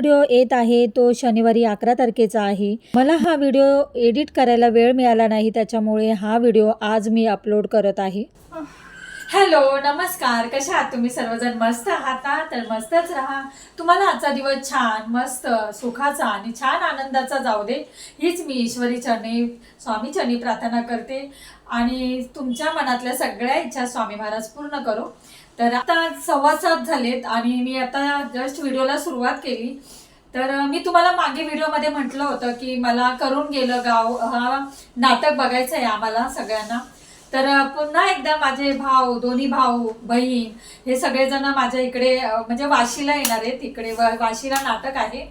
Video येत आहे तो शनिवारी 11 तारखेचा आहे। मला हा व्हिडिओ एडिट करायला वेळ मिळाला नाही, त्याच्यामुळे हा व्हिडिओ आज मी अपलोड करत आहे। हॅलो नमस्कार, कशा आहात तुम्ही सर्वजण? मस्त आहात ना? तर मस्तच राहा। तुम्हाला आजचा दिवस छान मस्त सुखाचा आणि छान आनंदाचा जाऊ दे, हीच मी ईश्वरी चरणी स्वामी चरणी प्रार्थना करते आणि तुमच्या मनातल्या सगळ्या इच्छा स्वामी महाराज पूर्ण करो। तर आता 6:15 झालेत आणि मी आता जस्ट व्हिडिओला सुरुवात केली। तर मी तुम्हाला मागे व्हिडिओमध्ये म्हटलं होतं की मला करून गेलं गाव हा नाटक बघायचं आहे आम्हाला सगळ्यांना। तर पुन्हा एकदा माझे भाऊ, दोन्ही भाऊ बहीण हे सगळेजण माझ्या इकडे म्हणजे वाशीला येणार आहेत। इकडे वाशीला नाटक आहे,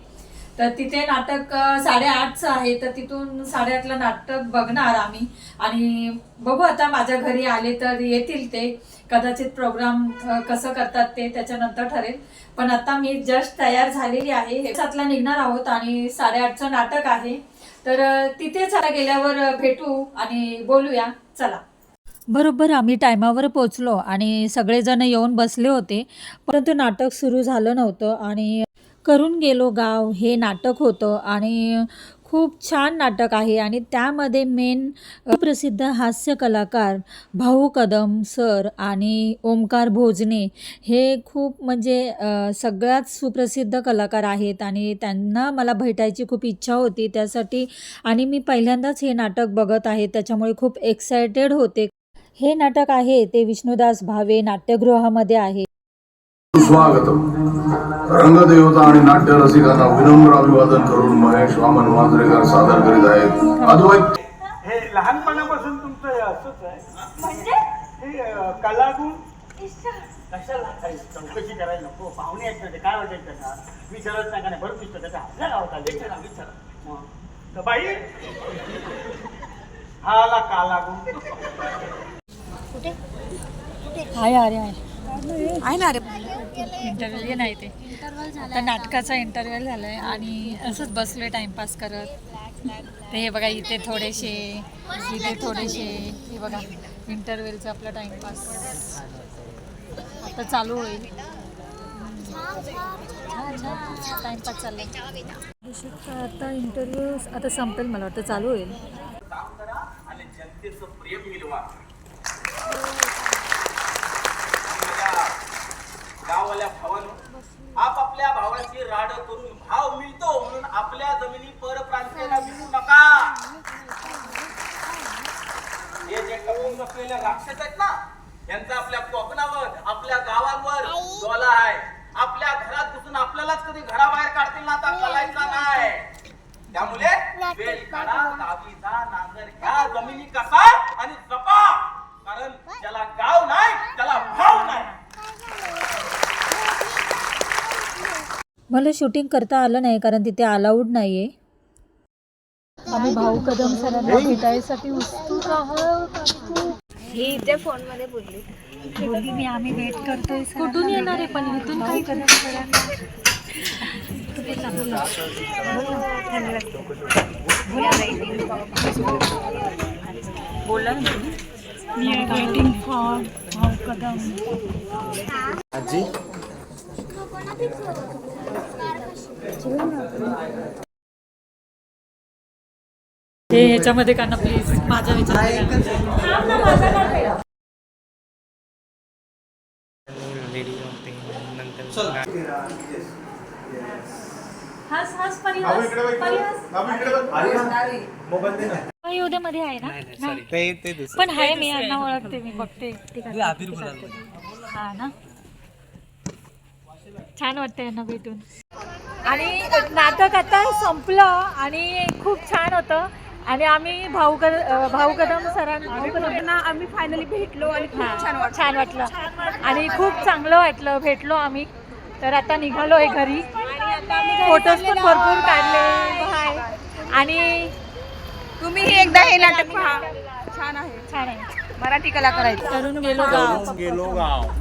तर तिथे नाटक 8:30चं आहे, तर तिथून 8:30ला नाटक बघणार आम्ही आणि बघू आता माझ्या घरी आले तर येतील ते, कदाचित प्रोग्राम कसं करतात ते त्याच्यानंतर ठरेल। पण आता मी जस्ट तयार झालेली आहे, 7ला निघणार आहोत आणि 8:30चं नाटक आहे। तर तिथेच गेल्यावर भेटू आणि बोलूया, चला। बरोबर आम्ही टायमावर पोचलो आणि सगळेजण येऊन बसले होते, परंतु नाटक सुरू झालं नव्हतं आणि करून गेलो गाव हे नाटक होतं आणि खूप छान नाटक आहे आणि त्यामध्ये मेन प्रसिद्ध हास्य कलाकार भाऊ कदम सर आणि ओमकार भोजने हे खूप म्हणजे सगळ्यात सुप्रसिद्ध कलाकार आहेत आणि त्यांना मला भेटायची खूप इच्छा होती त्यासाठी, आणि मी पहिल्यांदाच हे नाटक बघत आहे त्याच्यामुळे खूप एक्सायटेड होते। हे नाटक आहे ते विष्णुदास भावे नाट्यगृहामध्ये आहे। स्वागतम। रंगदेवता आणि नाट्य रसिकांना विनम्र अभिवादन करून महेश वामन मांजरेकर सादर करीत आहेत अद्वैत। हे लहानपणापासून तुमचं हे असंच आहे म्हणजे हे कलागुण कशाला चौकशी करायला नको, पाहुणे आहेत ना ते काय वाटायचं का विचारत नाही का नाही, बरं दिसतं त्याचा आपल्या गावात आले विचारा तर बाई हा आला कालागुण कुठे आहे? अरे आहे ना रे, इंटरव्ह्यू नाही ते आता नाटकाचा इंटरव्ह्यू झालाय आणि असंच बसलोय टाइमपास करत। ते हे बघा इथे थोडेसे, इथे थोडेसे, हे बघा इंटरव्ह्यूचा आपला टाइमपास आता चालू होईल। टाइमपास चाललाय आता, इंटरव्ह्यू आता संपेल, मला वाटतं चालू होईल। आणि जनतेचं प्रेम मिळवा। गावाला भावानं आपापल्या भावाची राड करून भाव मिळतो म्हणून आपल्या जमिनी परप्रांतीयांना विकू नका। हे जे टपून बसलेल्या राक्षस आहेत ना, यांचा आपल्या कोकणावर आपल्या गावांवर डोला आहे। आपल्या घरात घुसून आपल्यालाच कधी घराबाहेर काढतील ना, आता कलायचा नाही। त्यामुळे वेळ काढा, गावी जा, नांगर घ्या, जमिनी कसा आणि जपा, कारण ज्याला गाव नाही त्याला भाव नाही। मला शूटिंग करता आलं नाही कारण तिथे अलाउड नाही आहे। आम्ही भाऊ कदम सरांना भेटायसाठी उत्सुक आहोत। हे इथे फोन मध्ये बोलली बोलली मी, आम्ही वेट करतोय। कुठून येणार आहे पण इथून काही कदम सरांना बोला ना, मी वेटिंग फॉर भाऊ कदम। आजी हे ह्याच्यामध्ये का ना प्लीज, माझ्या मध्ये आहे ना, पण आहे मी यांना ओळखते, मी बघते हा ना, छान वाटतं यांना भेटून। आणि नाटक आता संपलं आणि खूप छान होतं आणि आम्ही भाऊ कदम सरांना आम्ही फायनली भेटलो आणि खूप छान वाटलं आणि खूप चांगलं वाटलं, भेटलो आम्ही। तर आता निघालोय घरी, फोटोज पण भरपूर काढले बाय, आणि तुम्ही एकदा हे नाटक पहा, छान आहे मराठी कलाकार आहेत। करून गेलो गाव।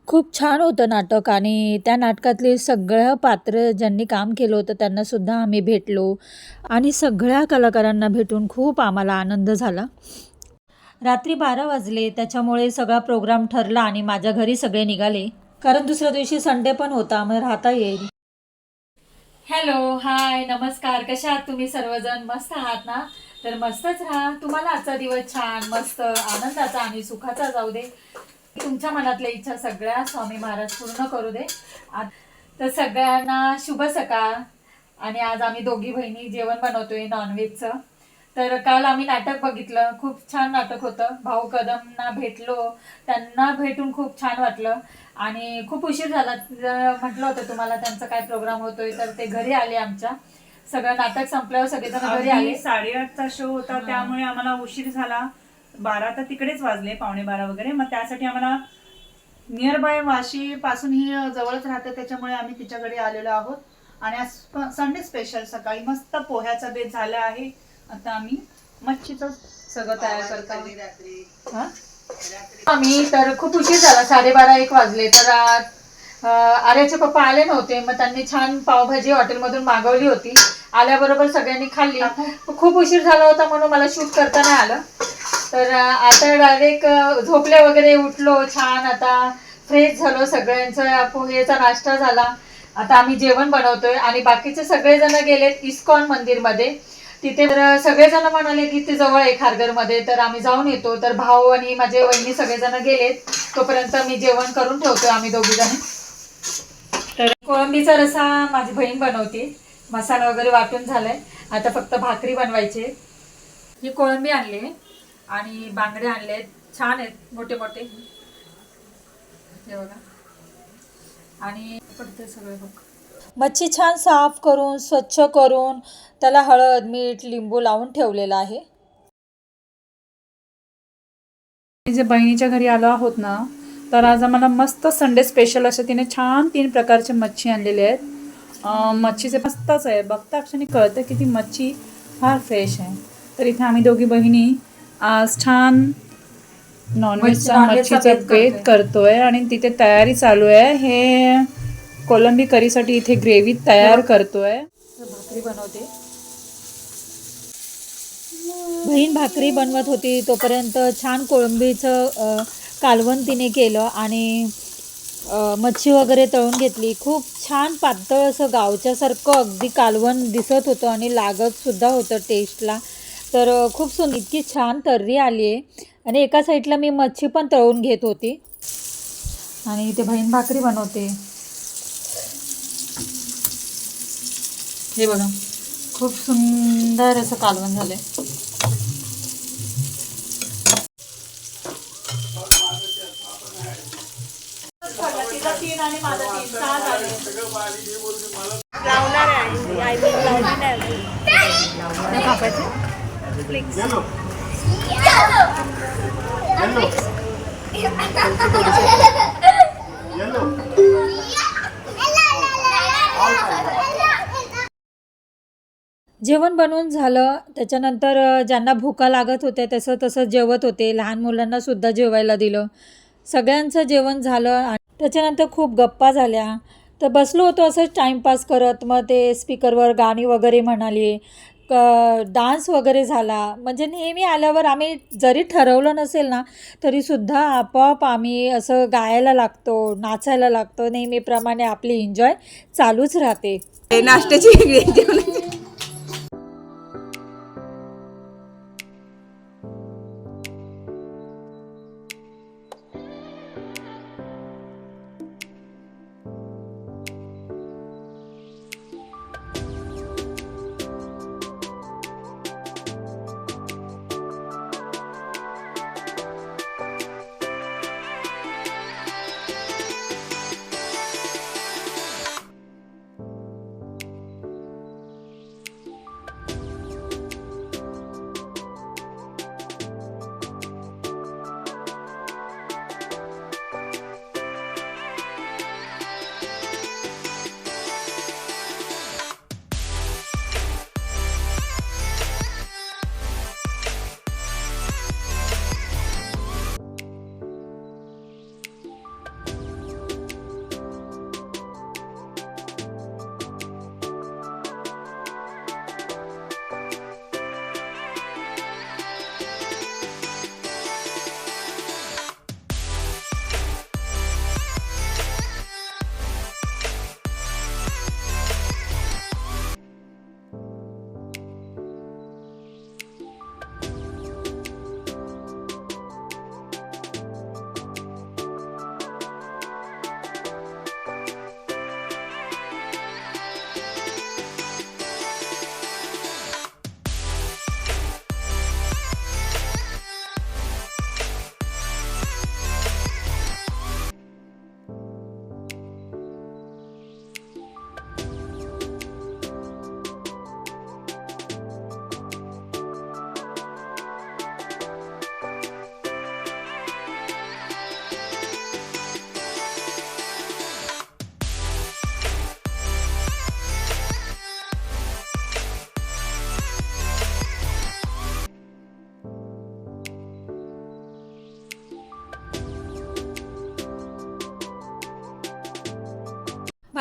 खूप छान होतं नाटक आणि त्या नाटकातले सगळं पात्र ज्यांनी काम केलं होतं त्यांना सुद्धा आम्ही भेटलो आणि सगळ्या कलाकारांना भेटून खूप आम्हाला आनंद झाला। रात्री 12 वाजले, त्याच्यामुळे सगळा प्रोग्राम ठरला आणि माझ्या घरी सगळे निघाले। कारण दुसऱ्या दिवशी संडे पण होता, मग राहता येईल. हॅलो, हाय, नमस्कार. कशा आहात तुम्ही सर्वजण? मस्त आहात ना? तर मस्तच राहा. तुम्हाला आजचा दिवस छान, मस्त, आनंदाचा आणि सुखाचा जाऊ दे. तुमच्या मनातल्या इच्छा सगळ्या स्वामी महाराज पूर्ण करू दे. तर सगळ्यांना शुभ सकाळ. आणि आज आम्ही दोघी बहिणी जेवण बनवतोय नॉनव्हेजचं. तर काल आम्ही नाटक बघितलं, खूप छान नाटक होतं. भाऊ कदमना भेटलो, त्यांना भेटून खूप छान वाटलं. आणि खूप उशीर झाला, म्हटलं होतं तुम्हाला त्यांचा काय प्रोग्राम होतोय, तर ते घरी आले. आमच्या सगळं नाटक संपल्यावर सगळेजण घरी आले. 8:30चा शो होता, त्यामुळे आम्हाला उशीर झाला. 12 तर तिकडेच वाजले, 11:15 वगैरे. मग त्यासाठी आम्हाला नियर बाय वाशी पासून ही जवळच राहते, त्याच्यामुळे आम्ही तिच्याकडे आलेलो आहोत. आणि आज संडे स्पेशल सकाळी मस्त पोह्याचा बेत झाला आहे. आता आम्ही मच्छीचं सगळं तयार करत आहोत. आम्ही तर खूप उशीर झाला, 12:30-1 वाजले. तर आर्याचे पप्पा आले नव्हते, मग त्यांनी छान पावभाजी हॉटेलमधून मागवली होती. आल्याबरोबर सगळ्यांनी खाल्ली. खूप उशीर झाला होता म्हणून मला शूट करता नाही आलं. तर आता डायरेक्ट झोपले वगैरे, उठलो छान, आता फ्रेश झालो, सगळ्यांचा पोहेचा नाश्ता झाला. आता आम्ही जेवण बनवतोय आणि बाकीचे सगळेजण गेलेत इस्कॉन मंदिरमध्ये. तिथे तर सगळेजण म्हणाले की ते जवळ आहे खारघरमध्ये, तर आम्ही जाऊन येतो. तर भाऊ आणि माझे वहिनी सगळेजण गेलेत, तोपर्यंत मी जेवण करून ठेवतोय आम्ही दोघीजणी. तर कोळंबीचा रसा माझी बहीण बनवते, मसाला वगैरे वाटून झालाय, आता फक्त भाकरी बनवायची. ही कोळंबी आणली आणि बांगडे आणले, छान आहेत, मोठे मोठे, हे बघा. आणि पडते सगळे बघ. मच्छी छान साफ करून स्वच्छ करून त्याला हळद, मीठ, लिंबू लावून ठेवलेलं आहे. जे बहिणीच्या घरी आलो आहोत ना, तर आज आम्हाला मस्त संडे स्पेशल असे तिने छान 3 प्रकारचे मच्छी आणलेले आहेत. मच्छीचे मस्तच आहे, बघता क्षणी कळतं की ती मच्छी फार फ्रेश आहे. तर इथे आम्ही दोघी बहिणी आज छान नॉनव्हेजचा मच्छीचा बेत करतोय आणि तिथे तयारी चालू आहे. हे कोलंबी करीसाठी इथे ग्रेव्ही तयार करतोय. भाकरी बनवते. बहीण भाकरी बनवत होती तोपर्यंत छान कोळंबीचं कालवण तिने केलं आणि मच्छी वगैरे तळून घेतली. खूप छान पातळ असं गावच्यासारखं अगदी कालवण दिसत होतं आणि लागतसुद्धा होतं टेस्टला. तर खूप सुंदर, इतकी छान तर्री आली आहे. आणि एका साईडला मी मच्छी पण तळून घेत होती आणि इथे बहीण भाकरी बनवते. हे बघा, खूप सुंदर असं कालवण झालंय. तिचा 3 आणि माझा 3, 6 झाले. जेवण बनवून झालं, त्याच्यानंतर ज्यांना भुका लागत होत्या तसं तसं जेवत होते. लहान मुलांना सुद्धा जेवायला दिलं. सगळ्यांचं जेवण झालं आणि त्याच्यानंतर खूप गप्पा झाल्या. तर बसलो होतो असंच टाईमपास करत. मग ते स्पीकरवर गाणी वगैरे म्हणाली, डान्स वगैरे झाला. म्हणजे नेहमी आल्यावर आम्ही जरी ठरवलं नसेल ना, तरीसुद्धा आपोआप आम्ही असं गायला लागतो, नाचायला लागतो. नेहमीप्रमाणे आपली एन्जॉय चालूच राहते. नाश्त्याची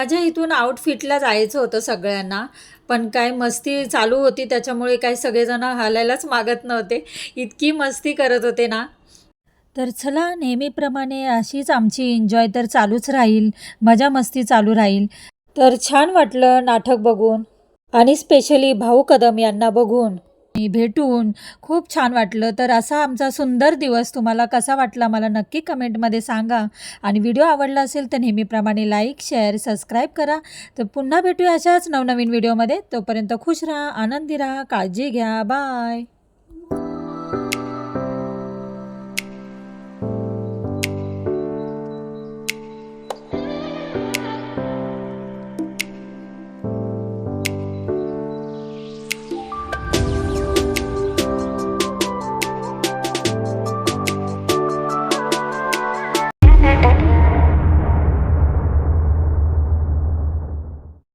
माझ्या इथून आउटफिटला जायचं होतं सगळ्यांना, पण काय मस्ती चालू होती त्याच्यामुळे काय सगळेजण हालायलाच मागत नव्हते, इतकी मस्ती करत होते ना. तर चला, नेहमीप्रमाणे अशीच आमची एन्जॉय तर चालूच राहील, मजा मस्ती चालू राहील. तर छान वाटलं नाटक बघून आणि स्पेशली भाऊ कदम यांना बघून भेटून खूप छान वाटलं. तर असा आमचा सुंदर दिवस तुम्हाला कसा वाटला मला नक्की कमेंटमध्ये सांगा. आणि व्हिडिओ आवडला असेल तर नेहमीप्रमाणे लाईक, शेअर, सबस्क्राईब करा. तर पुन्हा भेटूया अशाच नवनवीन व्हिडिओमध्ये. तोपर्यंत खुश राहा, आनंदी राहा, काळजी घ्या. बाय.